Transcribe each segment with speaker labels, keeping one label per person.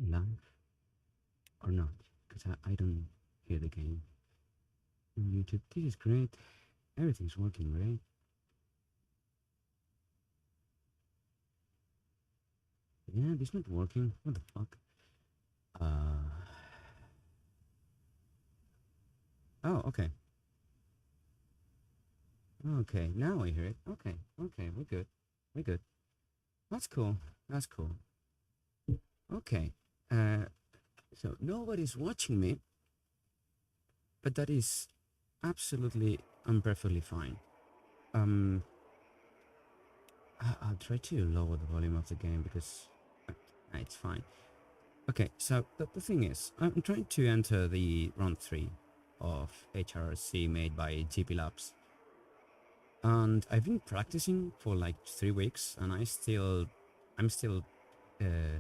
Speaker 1: live or not? Because I don't hear the game on YouTube. This is great. Everything's working great. Yeah, this not working. What the fuck? Uh. Oh, okay. Okay, now I hear it. Okay, okay, we're good. We're good. That's cool. That's cool. Okay. Uh, so nobody's watching me, but that is absolutely and perfectly fine. Um, I'll try to lower the volume of the game because it's fine. Okay, so the thing is, I'm trying to enter the round 3 of HRC made by GP Labs. And I've been practicing for like 3 weeks and I'm still, uh,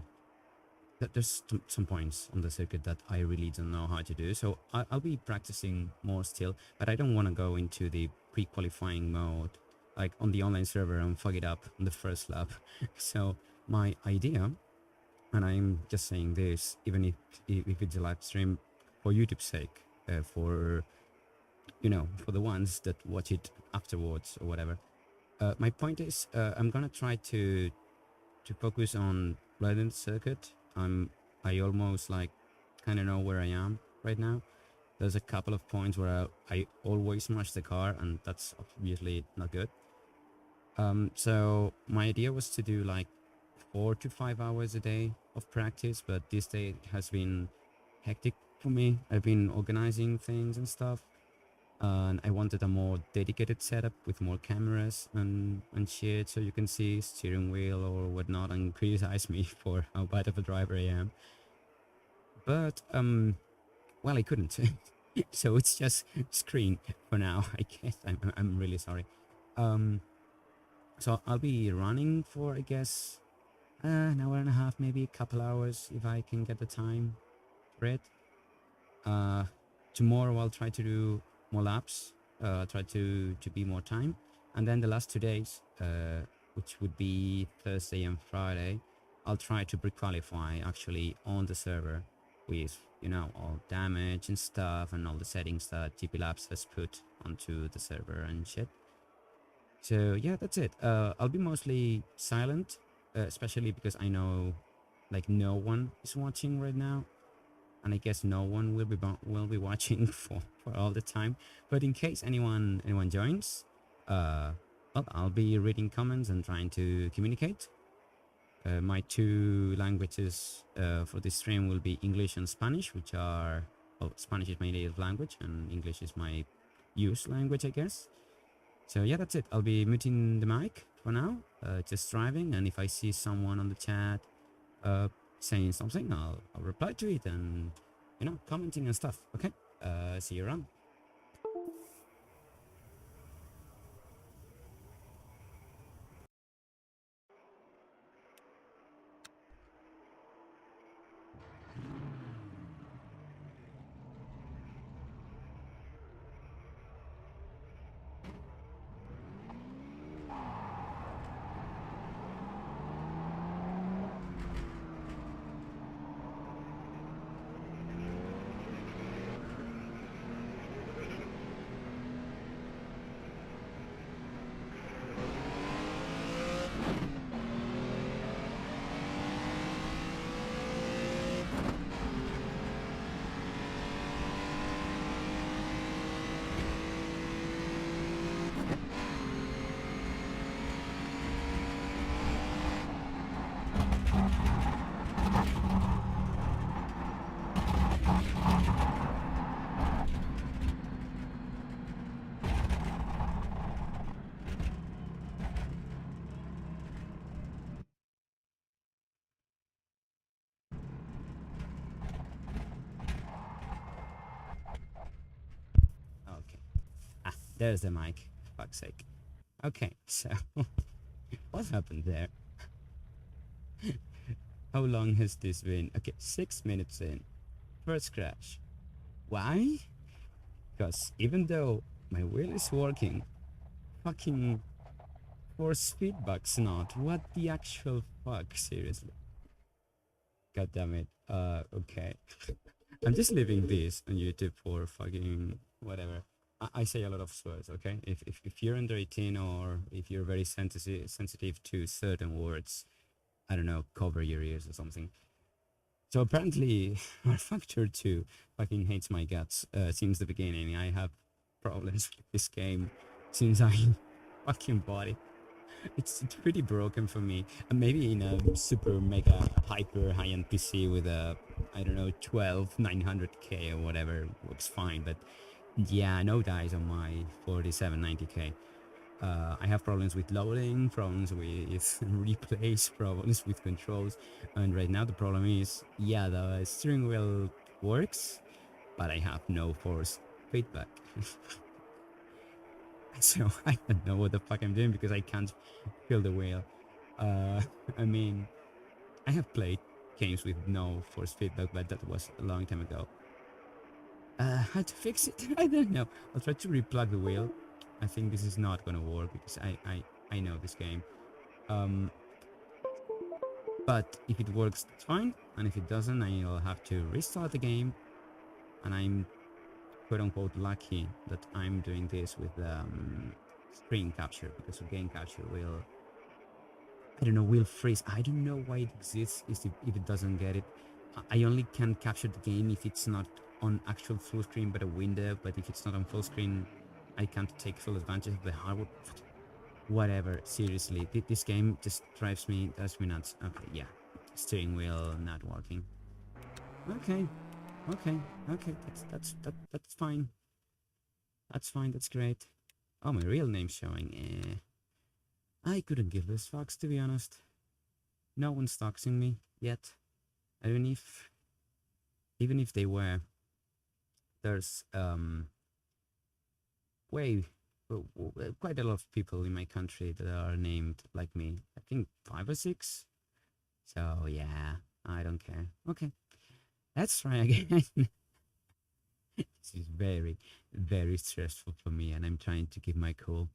Speaker 1: there's some points on the circuit that I really don't know how to do. So I'll be practicing more still, but I don't want to go into the pre-qualifying mode, like on the online server and fuck it up on the first lap. So my idea, and I'm just saying this, even if it's a live stream for YouTube's sake, for, you know, for the ones that watch it afterwards or whatever. My point is, I'm gonna try to focus on riding the circuit. I almost like kind of know where I am right now. There's a couple of points where I always smash the car, and that's obviously not good. So my idea was to do like 4 to 5 hours a day of practice, but this day has been hectic for me. I've been organizing things and stuff, and I wanted a more dedicated setup with more cameras and shit, so you can see steering wheel or whatnot and criticize me for how bad of a driver I am. But well, I couldn't. So it's just screen for now. I guess I'm really sorry. Um, so I'll be running for, I guess, an hour and a half, maybe a couple hours if I can get the time for it. Uh, Tomorrow I'll try to do more laps, try to be more time, and then the last 2 days, which would be Thursday and Friday, I'll try to pre-qualify actually on the server with, you know, all damage and stuff and all the settings that GP Labs has put onto the server and shit. So yeah, that's it. I'll be mostly silent, especially because I know like no one is watching right now, and I guess no one will be watching for all the time. But in case anyone joins, well, I'll be reading comments and trying to communicate. My two languages for this stream will be English and Spanish, which are, well, Spanish is my native language and English is my use language, I guess. So yeah, that's it. I'll be muting the mic for now, just driving, and if I see someone on the chat saying something, I'll reply to it and, you know, commenting and stuff. Okay, see you around. Okay, there's the mic. Fuck's sake. Okay, so what happened there? How long has this been? Okay, 6 minutes in. First crash. Why? Because even though my wheel is working, fucking force feedback's not. What the actual fuck? Seriously. God damn it. Okay. I'm just leaving this on YouTube for fucking whatever. I say a lot of swears, okay? If you're under 18 or if you're very sensitive to certain words, I don't know, cover your ears or something. So apparently, rFactor 2 fucking hates my guts since the beginning. I have problems with this game since I fucking bought it. It's pretty broken for me. And maybe in a super mega hyper high-end PC with a, I don't know, 12 900K or whatever works fine. But yeah, no dice on my 4790K. I have problems with loading, problems with replays, problems with controls, and right now the problem is, yeah, the steering wheel works, but I have no force feedback. So I don't know what the fuck I'm doing because I can't feel the wheel. Uh, I mean, I have played games with no force feedback, but that was a long time ago. How to fix it? I don't know. I'll try to replug the wheel. I think this is not gonna work because I know this game. Um, but if it works, that's fine. And if it doesn't, I'll have to restart the game. And I'm quote unquote lucky that I'm doing this with screen capture because game capture will, I don't know, will freeze. I don't know why it exists if it doesn't get it. I only can capture the game if it's not on actual full screen but a window. But if it's not on full screen, I can't take full advantage of the hardware. Whatever, seriously, this game just drives me nuts. Okay, yeah, steering wheel not working. Okay, okay, okay, that's fine. That's fine, that's great. Oh, my real name's showing. I couldn't give less fucks, to be honest. No one's doxing me yet. Even if they were, there's way quite a lot of people in my country that are named like me. I think 5 or 6. So yeah, I don't care. Okay, let's try again. This is very, very stressful for me, and I'm trying to keep my cool.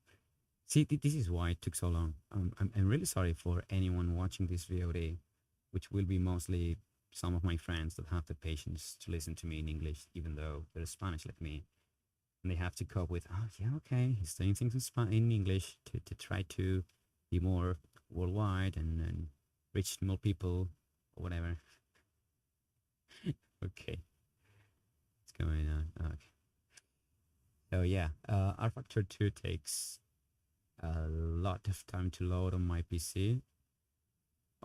Speaker 1: See, this is why it took so long. I'm really sorry for anyone watching this VOD, which will be mostly some of my friends that have the patience to listen to me in English, even though they're Spanish like me. And they have to cope with, oh, yeah, okay, he's doing things in English to try to be more worldwide and reach more people or whatever. Okay, what's going on? Okay. So yeah, rFactor 2 takes a lot of time to load on my PC.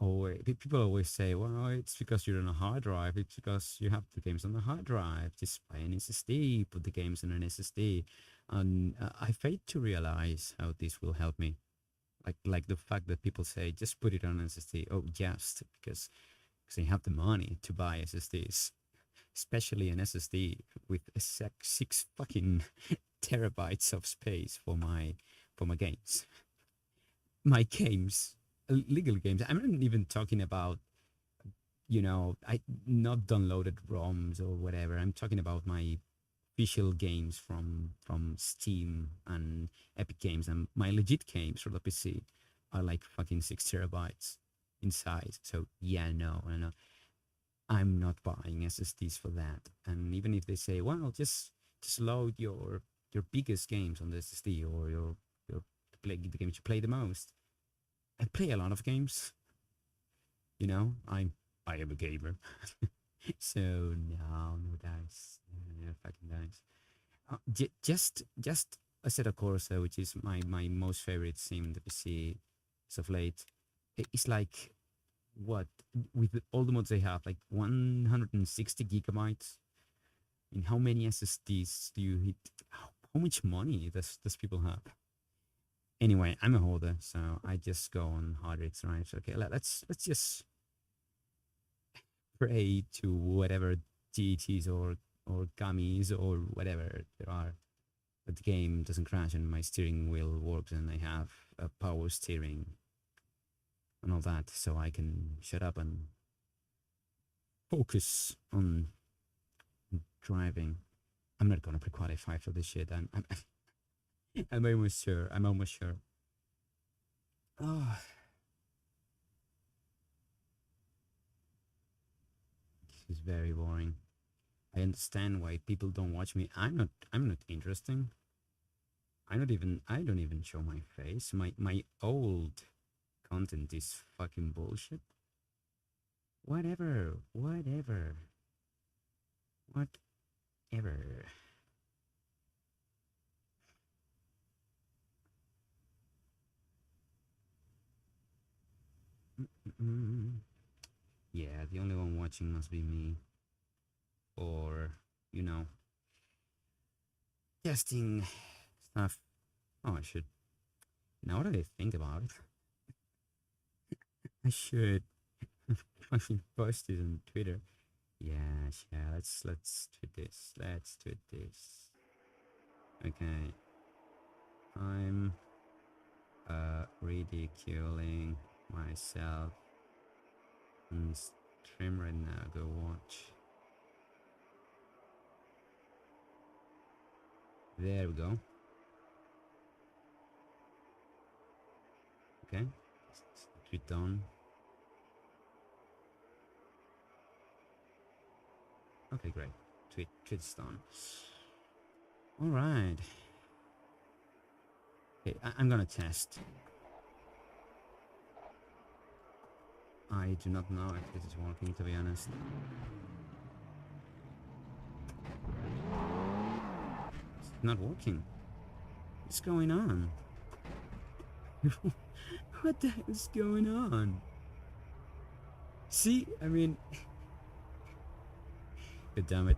Speaker 1: Oh, people always say, well, it's because you're on a hard drive. It's because you have the games on the hard drive. Just buy an SSD, put the games on an SSD. And I failed to realize how this will help me. Like the fact that people say, just put it on an SSD. Oh, just because I have the money to buy SSDs. Especially an SSD with a 6 fucking terabytes of space for my games. My games, legal games. I'm not even talking about, I not downloaded ROMs or whatever. I'm talking about my official games from Steam and Epic Games, and my legit games for the PC are like fucking 6 terabytes in size. So yeah, no, I'm not buying SSDs for that. And even if they say, well, just load your biggest games on the SSD or your play the games you play the most. I play a lot of games. I am a gamer. So no dice, no fucking dice. Just Assetto Corsa, which is my most favorite sim in the PC as of late. It's like what with all the mods they have, like 160 gigabytes. In how many SSDs do you hit? How much money does people have? Anyway, I'm a holder, so I just go on hard rates, right? Okay, let's just pray to whatever deities or gummies or whatever there are that the game doesn't crash and my steering wheel works and I have a power steering and all that, so I can shut up and focus on driving. I'm not gonna pre-qualify for this shit. I'm almost sure. I'm almost sure. Oh, is very boring. I understand why people don't watch me. I'm not interesting. I don't even show my face. My old content is fucking bullshit. Whatever. Whatever. Whatever. Mm. Yeah, the only one watching must be me. Or, you know, testing stuff. Oh, I should. Now that I think about it, I should fucking post this on Twitter. Yes, yeah, let's tweet this. Let's tweet this. Okay. I'm ridiculing myself on stream right now. Go watch. There we go. Okay. Tweet done. Okay, great. Tweet's done. All right. Okay, I'm gonna test. I do not know if this is working, to be honest. It's not working. What's going on? What the hell is going on? See, I mean, God damn it.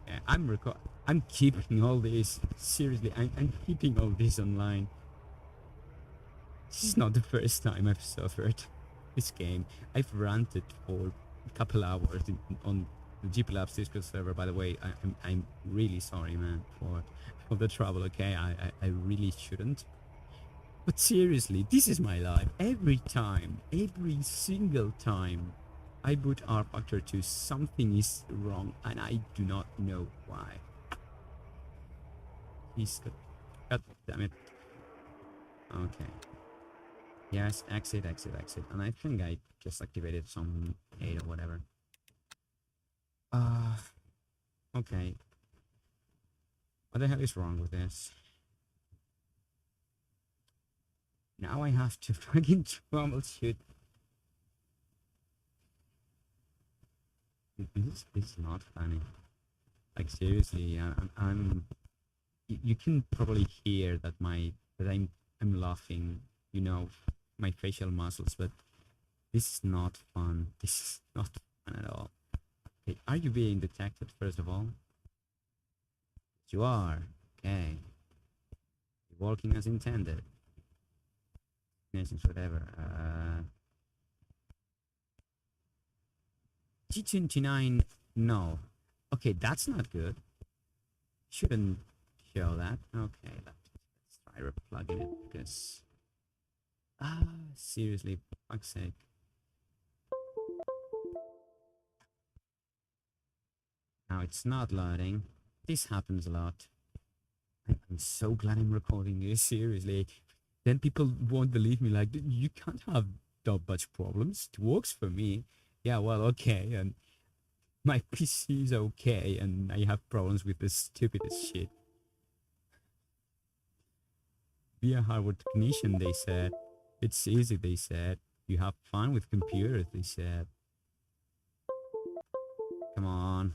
Speaker 1: Yeah, I'm keeping all this. Seriously, I'm keeping all this online. This is not the first time I've suffered this game. I've ranted for a couple hours on the GP Labs Discord server. By the way, I'm really sorry, man, for the trouble. Okay, I really shouldn't. But seriously, this is my life. Every time, every single time I boot rFactor 2, something is wrong, and I do not know why. He's God damn it. Okay. Yes, exit. And I think I just activated some 8 or whatever. Okay. What the hell is wrong with this? Now I have to fucking troubleshoot. This is not funny. Like seriously, you can probably hear that I'm laughing, you know, my facial muscles, but this is not fun. This is not fun at all. Okay, are you being detected first of all? You are. Okay. You're working as intended. Whatever. G29, no. Okay, that's not good. Shouldn't show that. Okay, let's try replugging it because seriously, for fuck's sake. Now it's not loading. This happens a lot. I'm so glad I'm recording this, seriously. Then people won't believe me, like, you can't have that much problems. It works for me. Yeah, well, okay, and my PC is okay, and I have problems with the stupidest shit. Be a hardware technician, they said. It's easy, they said. You have fun with computers, they said. Come on.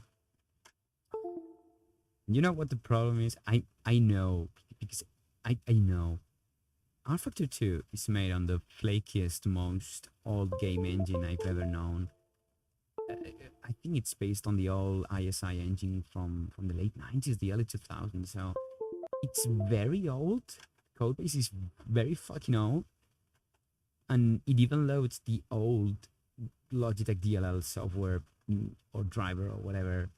Speaker 1: You know what the problem is? I know, because I know. rFactor 2 is made on the flakiest, most old game engine I've ever known. I think it's based on the old ISI engine from the late 90s, the early 2000s, so it's very old. Codebase is very fucking old, and it even loads the old Logitech DLL software or driver or whatever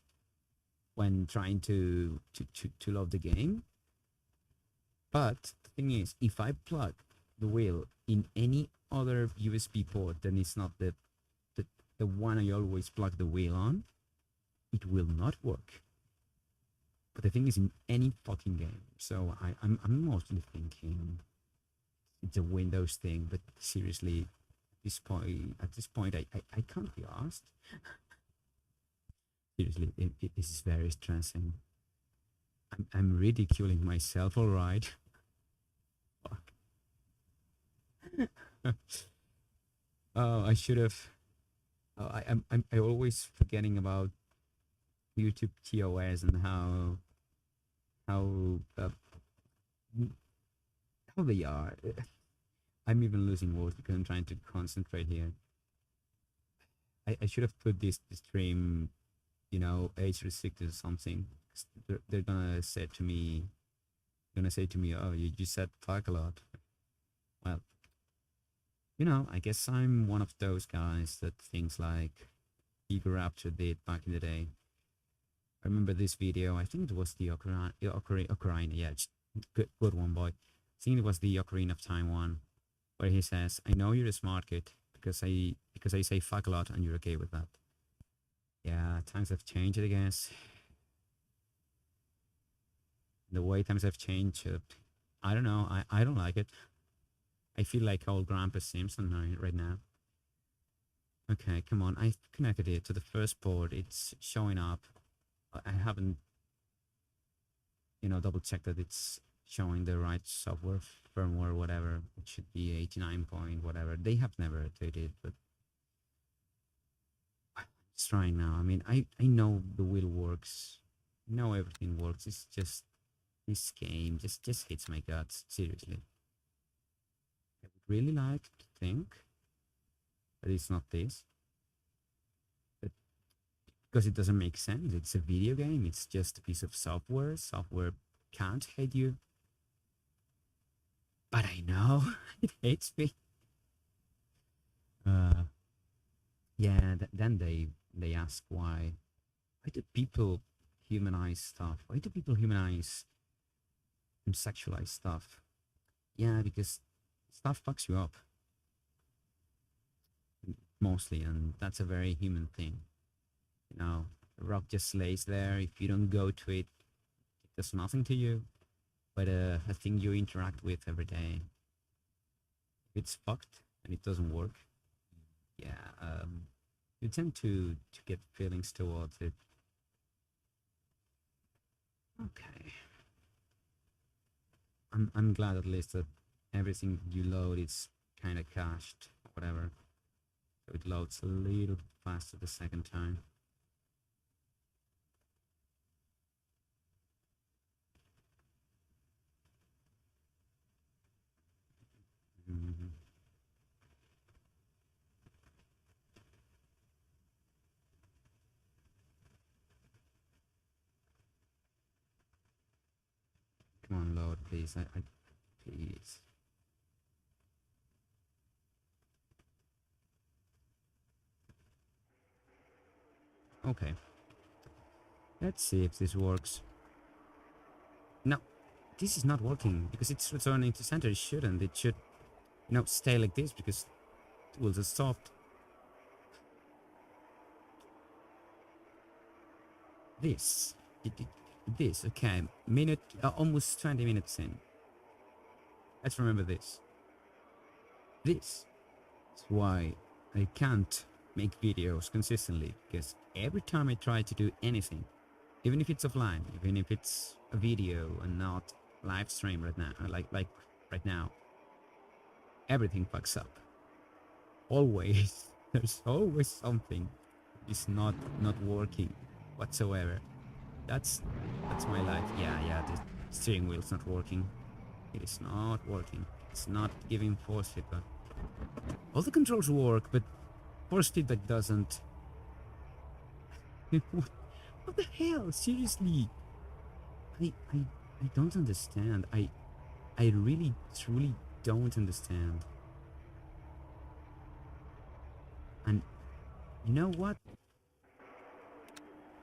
Speaker 1: when trying to load the game. But the thing is, if I plug the wheel in any other USB port, then it's not the one I always plug the wheel on, it will not work. But the thing is, in any fucking game. So I'm mostly thinking it's a Windows thing, but seriously, at this point I can't be asked. Seriously, it is very stressing. I'm ridiculing myself, all right. Fuck. Oh, I should have. Oh, I always forgetting about YouTube TOS and how how they are. I'm even losing words because I'm trying to concentrate here. I should have put this stream, age restricted or something. 'Cause they're gonna say to me, oh, you said fuck a lot. Well, I guess I'm one of those guys that thinks like Ego Rapture did back in the day. I remember this video. I think it was the Ocarina. Yeah, good one, boy. I think it was the Ocarina of Time one, where he says, "I know you're a smart kid because I say fuck a lot and you're okay with that." Yeah, times have changed, I guess. The way times have changed, I don't know. I don't like it. I feel like old Grandpa Simpson right now. Okay, come on. I've connected it to the first port. It's showing up. I haven't, double checked that it's showing the right software firmware, whatever. It should be 89 point, whatever. They have never updated, but it's trying now. I mean, I know the wheel works. I know everything works. It's just this game just hits my guts. Seriously. I would really like to think that it's not this. But because it doesn't make sense. It's a video game. It's just a piece of software. Software can't hate you. But I know it hates me. Uh, yeah. Then they ask why do people humanize stuff? Why do people humanize and sexualize stuff? Yeah, because stuff fucks you up mostly, and that's a very human thing. The rock just lays there. If you don't go to it, it does nothing to you. But a thing you interact with every day, if it's fucked and it doesn't work, yeah, you tend to get feelings towards it. Okay, I'm glad at least that everything you load is kind of cached, whatever. So it loads a little faster the second time. Mhm. Come on, load, please. I please. Okay, let's see if this works. No, this is not working because it's returning to center. It shouldn't. It should, stay like this because tools are soft. This, this. Okay, minute, almost 20 minutes in. Let's remember this. This is why I can't make videos consistently because every time I try to do anything, even if it's offline, even if it's a video and not live stream right now, like right now, everything fucks up. Always, there's always something is not working whatsoever. That's my life. Yeah, the steering wheel's not working. It is not working. It's not giving force feedback. All the controls work, but force feedback doesn't. What the hell? Seriously, I don't understand. I really truly don't understand. And you know what?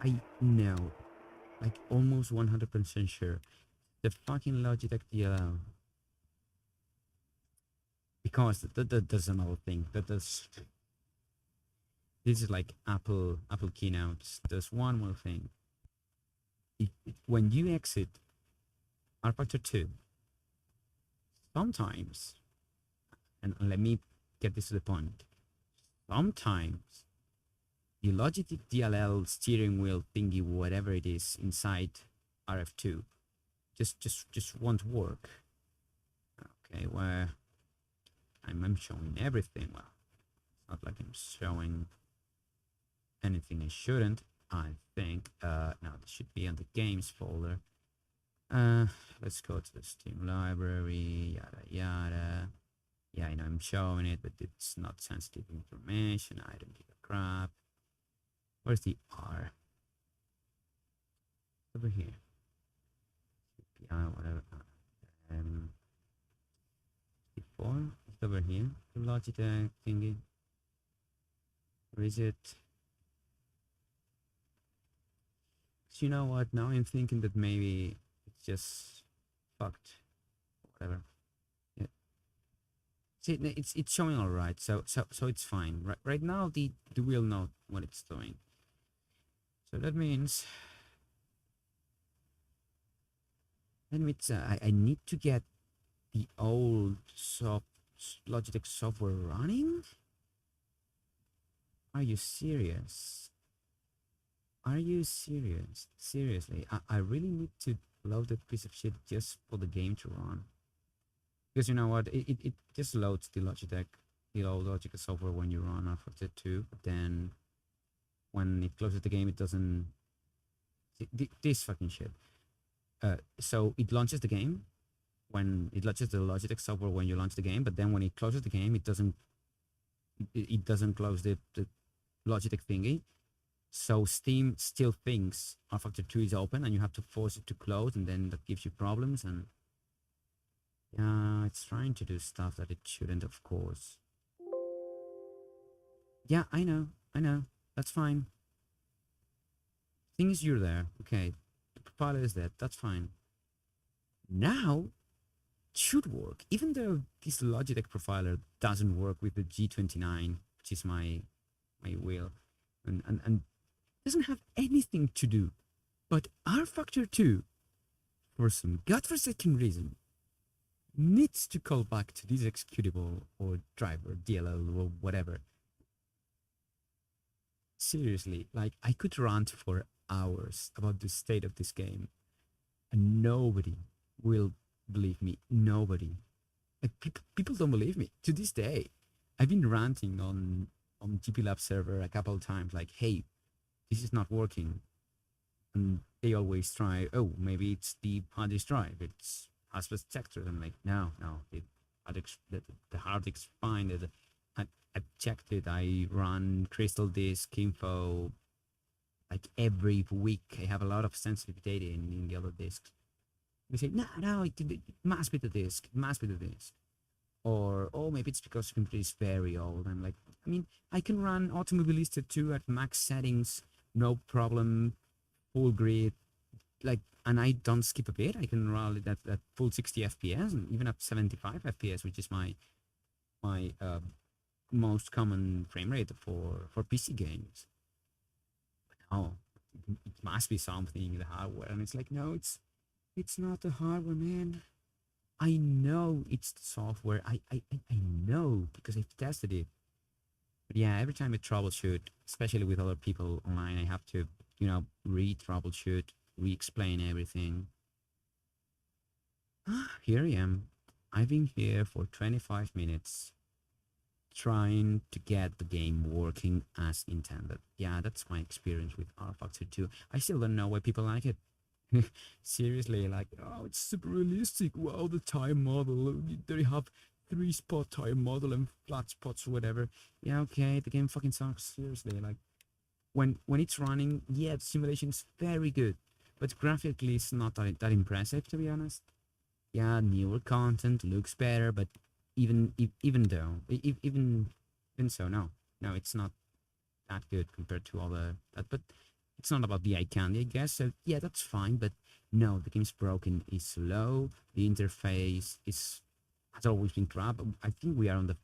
Speaker 1: I know, like almost 100% sure, the fucking Logitech DLL. Because that's another thing. This is like Apple keynotes. There's one more thing. When you exit rFactor 2, sometimes, and let me get this to the point, sometimes the Logitech DLL steering wheel thingy, whatever it is inside RF2, just won't work. Okay, where I'm showing everything. Well, it's not like I'm showing anything I shouldn't. I think now this should be on the games folder. Let's go to the Steam library. Yada yada. Yeah, I know I'm showing it, but it's not sensitive information. I don't give a crap. Where's the R? Over here. CPI, whatever. Before it's over here. The Logitech thingy. Where is it? So you know what? Now I'm thinking that maybe it's just fucked. Whatever. Yeah. See, it's showing all right. So it's fine. Right now the wheel knows what it's doing. So that means I need to get the old Logitech software running. Are you serious? Are you serious? Seriously, I really need to load that piece of shit just for the game to run. Because you know what, it just loads the old Logitech software when you run rFactor 2, but then when it closes the game, it doesn't. This fucking shit. So it launches the game when it launches the Logitech software when you launch the game, but then when it closes the game, it doesn't. It doesn't close the Logitech thingy. So Steam still thinks rFactor 2 is open, and you have to force it to close, and then that gives you problems. And yeah, it's trying to do stuff that it shouldn't, of course. Yeah, I know. That's fine. Thing is, you're there. Okay, the profiler is dead. That's fine. Now it should work, even though this Logitech profiler doesn't work with the G29, which is my wheel, and doesn't have anything to do. But rFactor 2, for some godforsaken reason, needs to call back to this executable or driver, DLL or whatever. Seriously, like I could rant for hours about the state of this game, and nobody will believe me. Nobody. Like people don't believe me to this day. I've been ranting on GP Lab server a couple of times, like, hey, this is not working, and they always try. Oh, maybe it's the hard disk drive. It's asbestos sector. I'm like, no, the hard disk fine. I checked it. I run Crystal Disk Info like every week. I have a lot of sensitive data in the other disks. They say, no, it must be the disk. It must be the disk. Or, oh, maybe it's because the computer is very old. I'm like, I mean, I can run Automobilista 2 at max settings, no problem, full grid, like, and I don't skip a bit. I can run it at full 60 FPS and even up 75 FPS, which is my most common frame rate for PC games. But no, it must be something in the hardware, and it's like, no, it's not the hardware, man. I know it's the software. I know because I've tested it. But yeah, every time I troubleshoot, especially with other people online, I have to, re-troubleshoot, re-explain everything. Here I am. I've been here for 25 minutes trying to get the game working as intended. Yeah, that's my experience with rFactor 2. I still don't know why people like it. Seriously, like, oh, it's super realistic. Wow, the time model. They have 3-spot time model and flat spots or whatever. Yeah, okay, the game fucking sucks. Seriously, like, when it's running, yeah, the simulation is very good, but graphically it's not that impressive, to be honest. Yeah, newer content looks better, but even so, no, it's not that good compared to other that. But it's not about the eye candy, I guess. So yeah, that's fine. But no, the game's broken. It's slow. The interface has always been crap. I think we are on the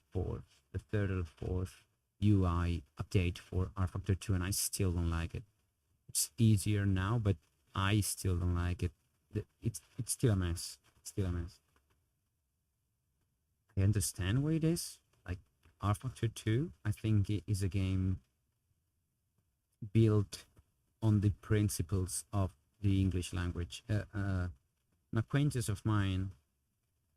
Speaker 1: third or fourth UI update for rFactor 2, and I still don't like it. It's easier now, but I still don't like it. It's still a mess. It's still a mess. I understand why it is. Like rFactor 2, I think it is a game built on the principles of the English language. An acquaintance of mine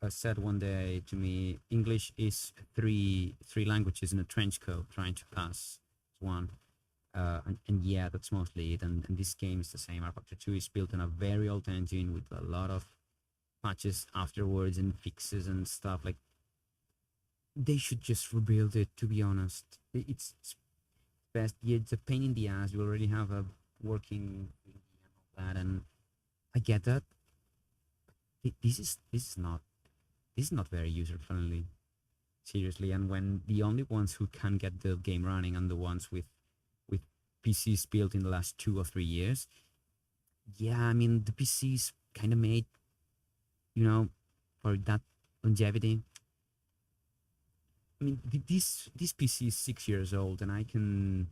Speaker 1: said one day to me, English is three languages in a trench coat trying to pass one. And yeah, that's mostly it. And this game is the same. rFactor 2 is built on a very old engine with a lot of patches afterwards and fixes and stuff. Like, they should just rebuild it, to be honest. It's best. Yeah, it's a pain in the ass. You already have a working and all that, and I get that. This is not very user friendly. Seriously, and when the only ones who can get the game running are the ones with PCs built in the last 2 or 3 years. Yeah, I mean the PCs kind of made, for that longevity. I mean, this PC is 6 years old, and I can,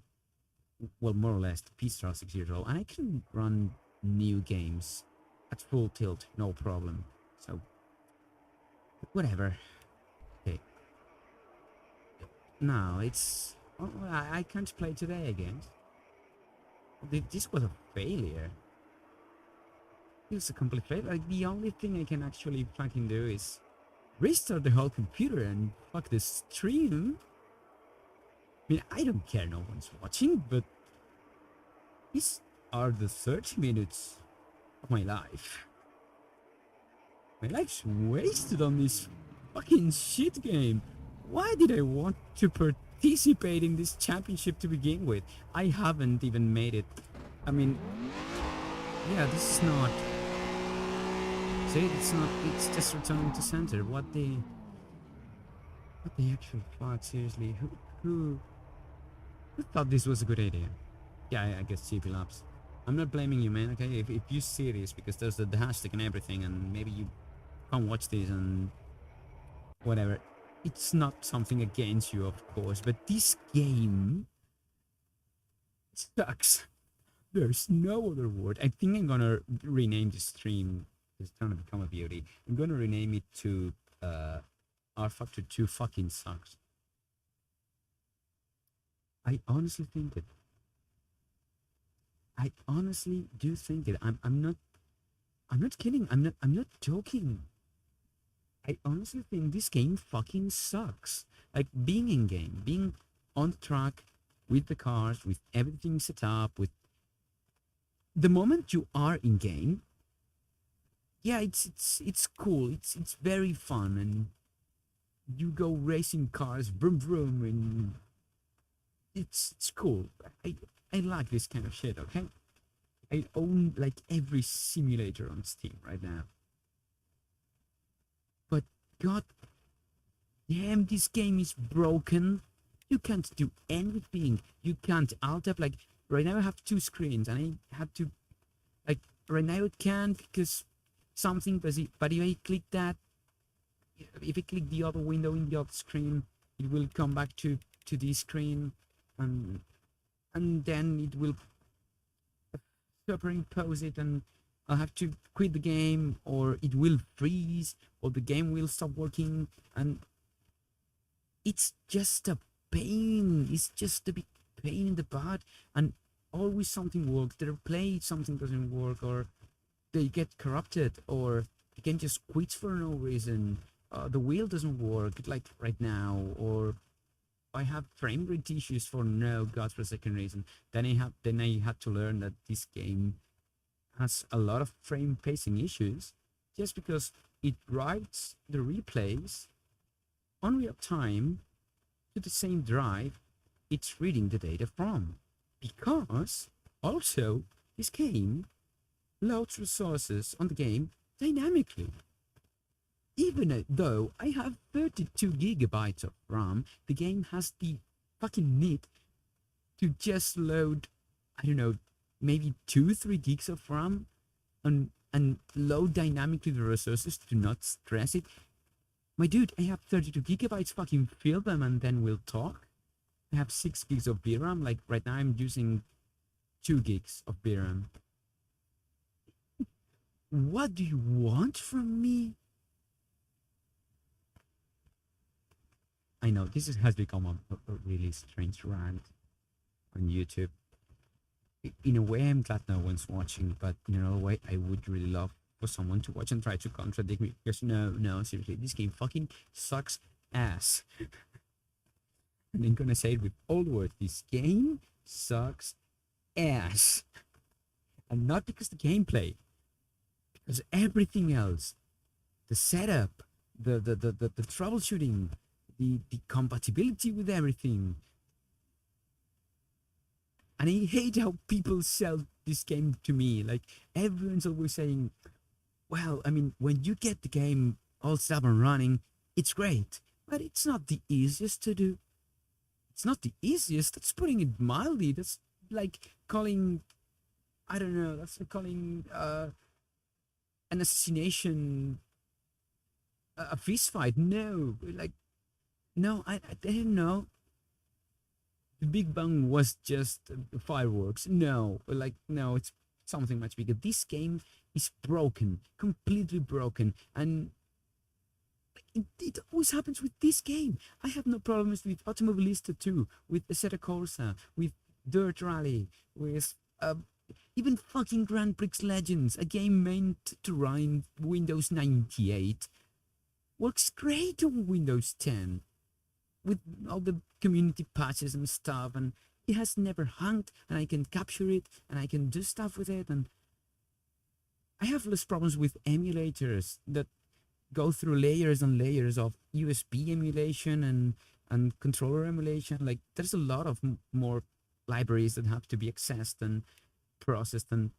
Speaker 1: well, more or less, the PCs are 6 years old, and I can run new games at full tilt, no problem. So, whatever. Okay, now it's. Oh, I can't play today again. This was a failure. It was a complete failure. Like, the only thing I can actually fucking do is restart the whole computer and fuck the stream. I mean, I don't care, no one's watching, but these are the 30 minutes of my life. My life's wasted on this fucking shit game. Why did I want to participate in this championship to begin with? I haven't even made it. I mean, yeah, this is not. See, it's not. It's just returning to center. What the actual fuck? Seriously, who thought this was a good idea? Yeah, I guess GP Labs. I'm not blaming you, man. Okay, if you see this, because there's the hashtag and everything, and maybe you can't watch this and whatever. It's not something against you, of course, but this game sucks. There's no other word. I think I'm gonna rename the stream. It's gonna become a VOD. I'm gonna rename it to rFactor 2 fucking sucks. I honestly think it. I honestly do think it. I'm not kidding. I'm not joking. I honestly think this game fucking sucks. Like, being in game, being on the track with the cars, with everything set up, with the moment you are in game, yeah, it's cool. It's very fun, and you go racing cars, vroom vroom, and it's cool. I like this kind of shit. Okay, I own like every simulator on Steam right now. But god damn, this game is broken. You can't do anything. You can't alt tab. Like, right now I have two screens, and I have to, like, right now it can't because something, but if I click that, if I click the other window in the other screen, it will come back to this screen, and then it will superimpose it, and I'll have to quit the game, or it will freeze, or the game will stop working, and it's just a pain. It's just a big pain in the butt, and always something works. They play, something doesn't work, or they get corrupted, or the game just quits for no reason. The wheel doesn't work, like right now, or I have frame rate issues for no godforsaken reason. Then I had to learn that this game has a lot of frame pacing issues, just because it writes the replays on real time to the same drive it's reading the data from. Because also this game loads resources on the game dynamically. Even though I have 32 gigabytes of RAM, the game has the fucking need to just load, I don't know, maybe 2-3 gigs of RAM, and load dynamically the resources to not stress it. My dude, I have 32 gigabytes, fucking fill them and then we'll talk. I have 6 gigs of VRAM, like right now I'm using 2 gigs of VRAM. What do you want from me? I know, this has become a really strange rant on YouTube. in a way, I'm glad no one's watching, but in another way, I would really love for someone to watch and try to contradict me. Because no, seriously, this game fucking sucks ass. And I'm gonna say it with all the words. This game sucks ass. And not because the gameplay, because everything else, the setup, the troubleshooting, the compatibility with everything. And I hate how people sell this game to me. Like, everyone's always saying, well, I mean, when you get the game all set up and running, it's great. But it's not the easiest to do. It's not the easiest. That's putting it mildly. That's like calling, I don't know, that's like calling an assassination a fist fight. No, like, no, I didn't know the Big Bang was just fireworks. No, like, no, it's something much bigger. This game is broken, completely broken, and it always happens with this game. I have no problems with Automobilista 2, with Assetto Corsa, with Dirt Rally, with even fucking Grand Prix Legends, a game meant to run Windows 98, works great on Windows 10 with all the community patches and stuff, and it has never hung, and I can capture it, and I can do stuff with it, and I have less problems with emulators that go through layers and layers of USB emulation and controller emulation. Like, there's a lot of more libraries that have to be accessed and processed, and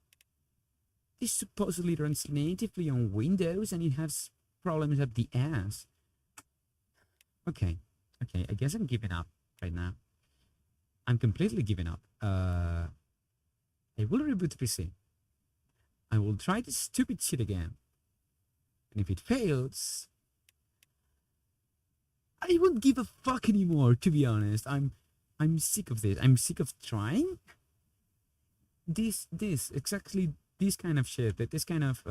Speaker 1: this supposedly runs natively on Windows, and it has problems up the ass. Okay, I guess I'm giving up right now. I'm completely giving up. I will reboot the PC. I will try this stupid shit again. And if it fails, I won't give a fuck anymore, to be honest. I'm sick of this. I'm sick of trying. Exactly this kind of shit, this kind of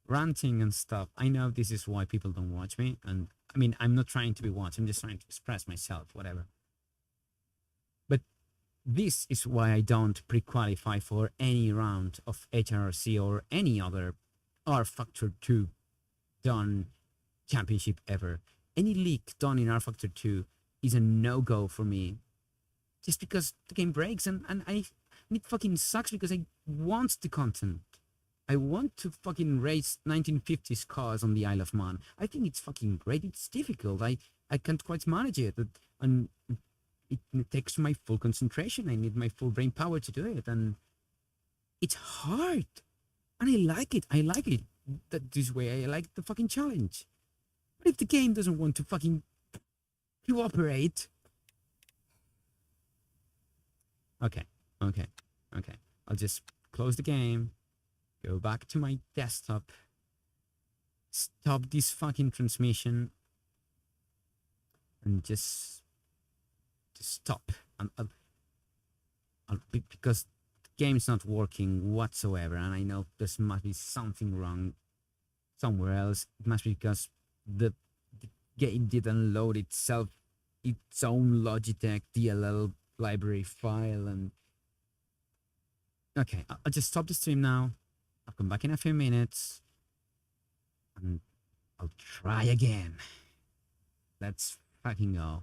Speaker 1: ranting and stuff. I know this is why people don't watch me, and I mean, I'm not trying to be watched, I'm just trying to express myself, whatever. But this is why I don't pre-qualify for any round of HRC or any other rFactor 2 done championship ever. Any leak done in rFactor 2 is a no-go for me. Just because the game breaks, and it fucking sucks because I want the content. I want to fucking race 1950s cars on the Isle of Man. I think it's fucking great. It's difficult. I can't quite manage it. And it takes my full concentration. I need my full brain power to do it. And it's hard. And I like it. I like it that this way. I like the fucking challenge. But if the game doesn't want to fucking cooperate... Okay. I'll just close the game, go back to my desktop, stop this fucking transmission, and just stop. Because the game's not working whatsoever, and I know there must be something wrong somewhere else. It must be because the game didn't load itself, its own Logitech DLL library file, and okay, I'll just stop the stream now. I'll come back in a few minutes and I'll try again. Let's fucking go.